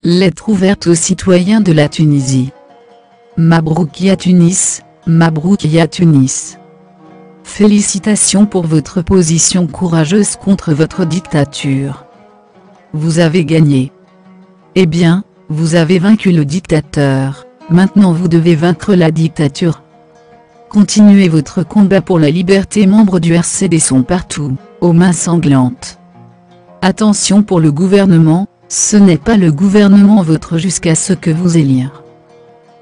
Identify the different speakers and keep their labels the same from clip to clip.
Speaker 1: Lettre ouverte aux citoyens de la Tunisie. Mabrouk ya Tunis, Mabrouk ya Tunis. Félicitations pour votre position courageuse contre votre dictature. Vous avez gagné. Eh bien, vous avez vaincu le dictateur, maintenant vous devez vaincre la dictature. Continuez votre combat pour la liberté. Membres du RCD sont partout, aux mains sanglantes. Attention pour le gouvernement, ce n'est pas le gouvernement vôtre jusqu'à ce que vous élire.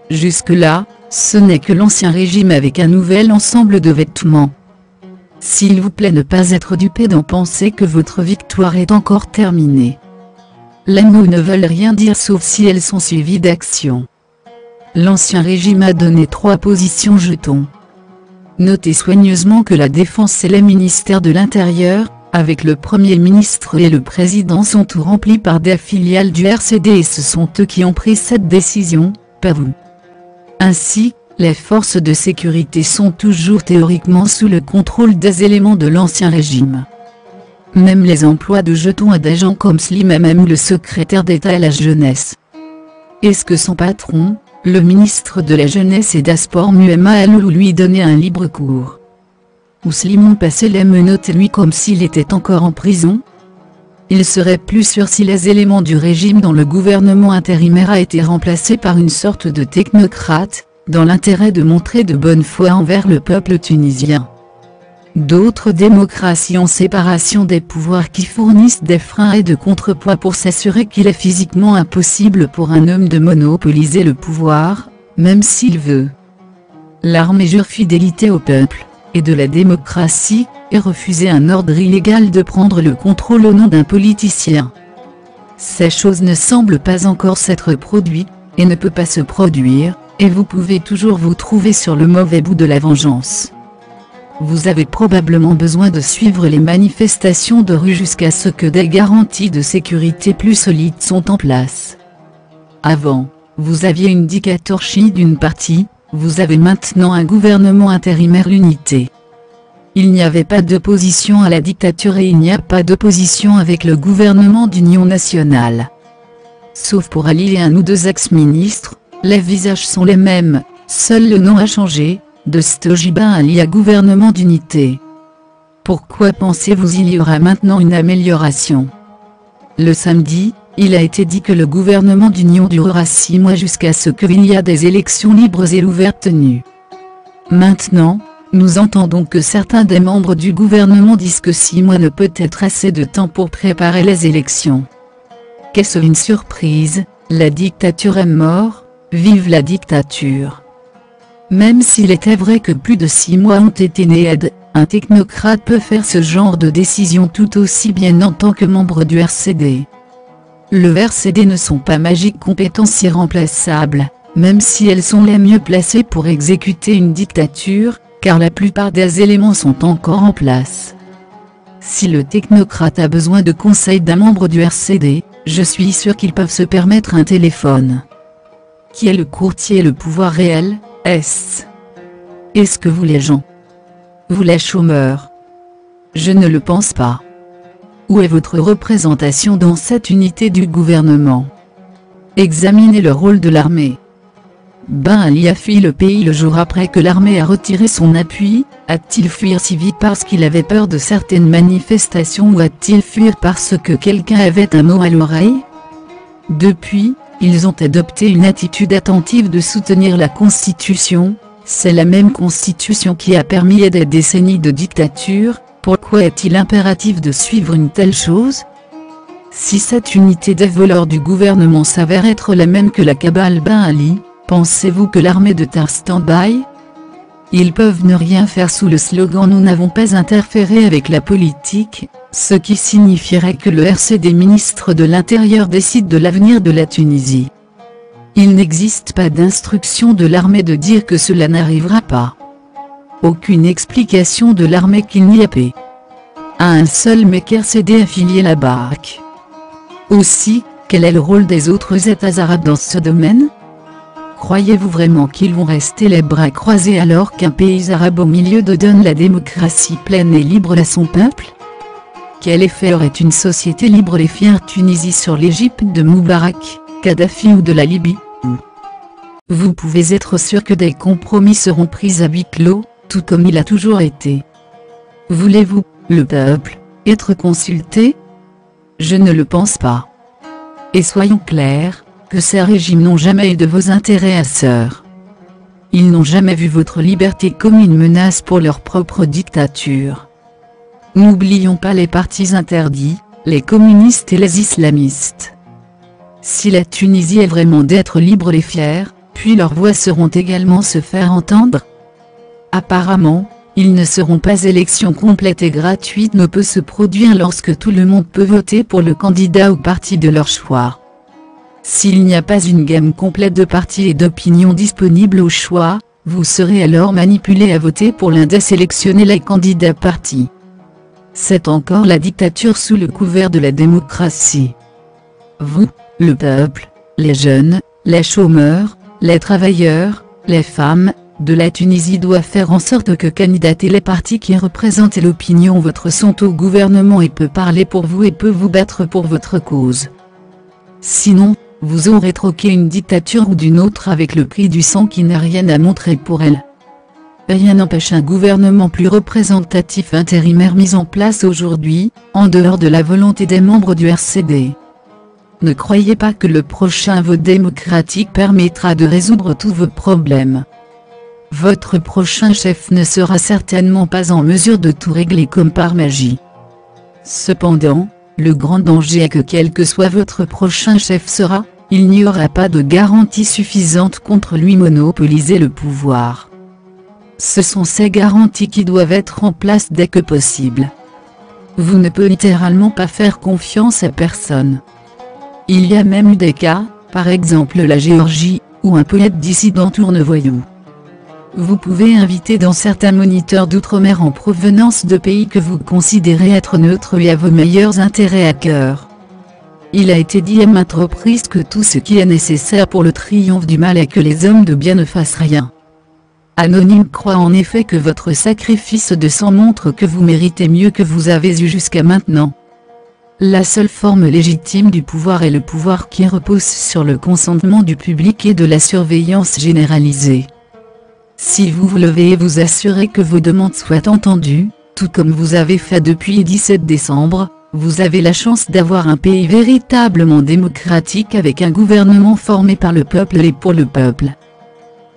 Speaker 1: Jusque-là, ce n'est que l'ancien régime avec un nouvel ensemble de vêtements. S'il vous plaît, ne pas être dupé d'en penser que votre victoire est encore terminée. Les mots ne veulent rien dire sauf si elles sont suivies d'actions. L'ancien régime a donné 3 positions jetons. Notez soigneusement que la défense et les ministères de l'Intérieur, avec le Premier ministre et le Président, sont tout remplis par des filiales du RCD et ce sont eux qui ont pris cette décision, pas vous. Ainsi, les forces de sécurité sont toujours théoriquement sous le contrôle des éléments de l'ancien régime. Même les emplois de jetons à des gens comme Slim et même le secrétaire d'État à la jeunesse. Est-ce que son patron, le ministre de la Jeunesse et des Sports Muema Aloulou, lui donnait un libre cours? Ou Slimon passait les menottes et lui comme s'il était encore en prison? Il serait plus sûr si les éléments du régime dans le gouvernement intérimaire a été remplacé par une sorte de technocrate, dans l'intérêt de montrer de bonne foi envers le peuple tunisien. D'autres démocraties en séparation des pouvoirs qui fournissent des freins et de contrepoids pour s'assurer qu'il est physiquement impossible pour un homme de monopoliser le pouvoir, même s'il veut. L'armée jure fidélité au peuple et de la démocratie, et refuser un ordre illégal de prendre le contrôle au nom d'un politicien. Ces choses ne semblent pas encore s'être produites, et ne peuvent pas se produire, et vous pouvez toujours vous trouver sur le mauvais bout de la vengeance. Vous avez probablement besoin de suivre les manifestations de rue jusqu'à ce que des garanties de sécurité plus solides sont en place. Avant, vous aviez une dictatorship d'une partie, vous avez maintenant un gouvernement intérimaire l'unité. Il n'y avait pas d'opposition à la dictature et il n'y a pas d'opposition avec le gouvernement d'union nationale. Sauf pour Ali et 1 ou 2 ex-ministres, les visages sont les mêmes, seul le nom a changé, de Stojiba Ali à gouvernement d'unité. Pourquoi pensez-vous il y aura maintenant une amélioration? Le samedi, il a été dit que le gouvernement d'union durera 6 mois jusqu'à ce qu'il y ait des élections libres et ouvertes tenues. Maintenant, nous entendons que certains des membres du gouvernement disent que 6 mois ne peut être assez de temps pour préparer les élections. Qu'est-ce une surprise, la dictature est morte, vive la dictature. Même s'il était vrai que plus de 6 mois ont été nés, un technocrate peut faire ce genre de décision tout aussi bien en tant que membre du RCD. Le RCD ne sont pas magiques compétences irremplaçables, même si elles sont les mieux placées pour exécuter une dictature, car la plupart des éléments sont encore en place. Si le technocrate a besoin de conseils d'un membre du RCD, je suis sûr qu'ils peuvent se permettre un téléphone. Qui est le courtier et le pouvoir réel, est-ce que vous les gens? Vous les chômeurs? Je ne le pense pas. Où est votre représentation dans cette unité du gouvernement? Examinez le rôle de l'armée. Ben Ali a fui le pays le jour après que l'armée a retiré son appui, a-t-il fui si vite parce qu'il avait peur de certaines manifestations ou a-t-il fui parce que quelqu'un avait un mot à l'oreille? Depuis, ils ont adopté une attitude attentive de soutenir la Constitution, c'est la même Constitution qui a permis des décennies de dictature. Pourquoi est-il impératif de suivre une telle chose? Si cette unité des voleurs du gouvernement s'avère être la même que la cabale Ben Ali, pensez-vous que l'armée de Tar stand-by? Ils peuvent ne rien faire sous le slogan « Nous n'avons pas interféré avec la politique », ce qui signifierait que le RCD ministre de l'Intérieur décide de l'avenir de la Tunisie. Il n'existe pas d'instruction de l'armée de dire que cela n'arrivera pas. Aucune explication de l'armée qu'il n'y ait pas un seul mec RCD affilié à la BAC. Aussi, quel est le rôle des autres États arabes dans ce domaine? Croyez-vous vraiment qu'ils vont rester les bras croisés alors qu'un pays arabe au milieu de donne la démocratie pleine et libre à son peuple? Quel effet aurait une société libre et fière Tunisie sur l'Égypte de Moubarak? Kadhafi ou de la Libye. Vous pouvez être sûr que des compromis seront pris à huis clos, tout comme il a toujours été. Voulez-vous, le peuple, être consulté? Je ne le pense pas. Et soyons clairs, que ces régimes n'ont jamais eu de vos intérêts à cœur. Ils n'ont jamais vu votre liberté comme une menace pour leur propre dictature. N'oublions pas les partis interdits, les communistes et les islamistes. Si la Tunisie est vraiment d'être libre et fière, puis leurs voix seront également se faire entendre. Apparemment, ils ne seront pas élections complètes et gratuites ne peut se produire lorsque tout le monde peut voter pour le candidat ou parti de leur choix. S'il n'y a pas une gamme complète de partis et d'opinions disponibles au choix, vous serez alors manipulé à voter pour l'un des sélectionnés les candidats partis. C'est encore la dictature sous le couvert de la démocratie. Vous, le peuple, les jeunes, les chômeurs, les travailleurs, les femmes, de la Tunisie doivent faire en sorte que candidater les partis qui représentent l'opinion votre sont au gouvernement et peut parler pour vous et peut vous battre pour votre cause. Sinon, vous aurez troqué une dictature ou d'une autre avec le prix du sang qui n'a rien à montrer pour elle. Rien n'empêche un gouvernement plus représentatif intérimaire mis en place aujourd'hui, en dehors de la volonté des membres du RCD. Ne croyez pas que le prochain vote démocratique permettra de résoudre tous vos problèmes. Votre prochain chef ne sera certainement pas en mesure de tout régler comme par magie. Cependant, le grand danger est que quel que soit votre prochain chef sera, il n'y aura pas de garantie suffisante contre lui monopoliser le pouvoir. Ce sont ces garanties qui doivent être en place dès que possible. Vous ne pouvez littéralement pas faire confiance à personne. Il y a même eu des cas, par exemple la Géorgie, où un poète dissident tourne voyou. Vous pouvez inviter dans certains moniteurs d'outre-mer en provenance de pays que vous considérez être neutres et à vos meilleurs intérêts à cœur. Il a été dit à maintes reprises que tout ce qui est nécessaire pour le triomphe du mal est que les hommes de bien ne fassent rien. Anonyme croit en effet que votre sacrifice de sang montre que vous méritez mieux que vous avez eu jusqu'à maintenant. La seule forme légitime du pouvoir est le pouvoir qui repose sur le consentement du public et de la surveillance généralisée. Si vous vous levez et vous assurez que vos demandes soient entendues, tout comme vous avez fait depuis le 17 décembre, vous avez la chance d'avoir un pays véritablement démocratique avec un gouvernement formé par le peuple et pour le peuple.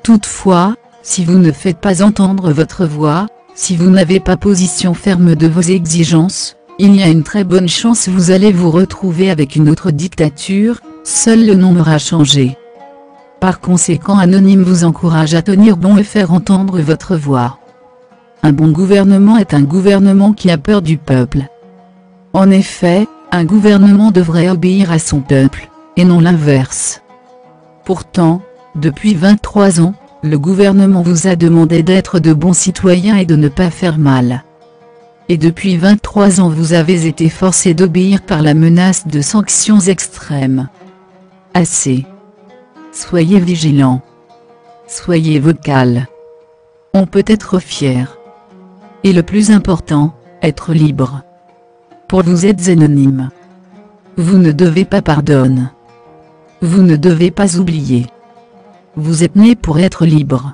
Speaker 1: Toutefois, si vous ne faites pas entendre votre voix, si vous n'avez pas position ferme de vos exigences, il y a une très bonne chance vous allez vous retrouver avec une autre dictature, seul le nom aura changé. Par conséquent Anonyme vous encourage à tenir bon et faire entendre votre voix. Un bon gouvernement est un gouvernement qui a peur du peuple. En effet, un gouvernement devrait obéir à son peuple, et non l'inverse. Pourtant, depuis 23 ans, le gouvernement vous a demandé d'être de bons citoyens et de ne pas faire mal. Et depuis 23 ans vous avez été forcé d'obéir par la menace de sanctions extrêmes. Assez. Soyez vigilants. Soyez vocal. On peut être fier. Et le plus important, être libre. Pour vous êtes anonyme. Vous ne devez pas pardonner. Vous ne devez pas oublier. Vous êtes né pour être libre.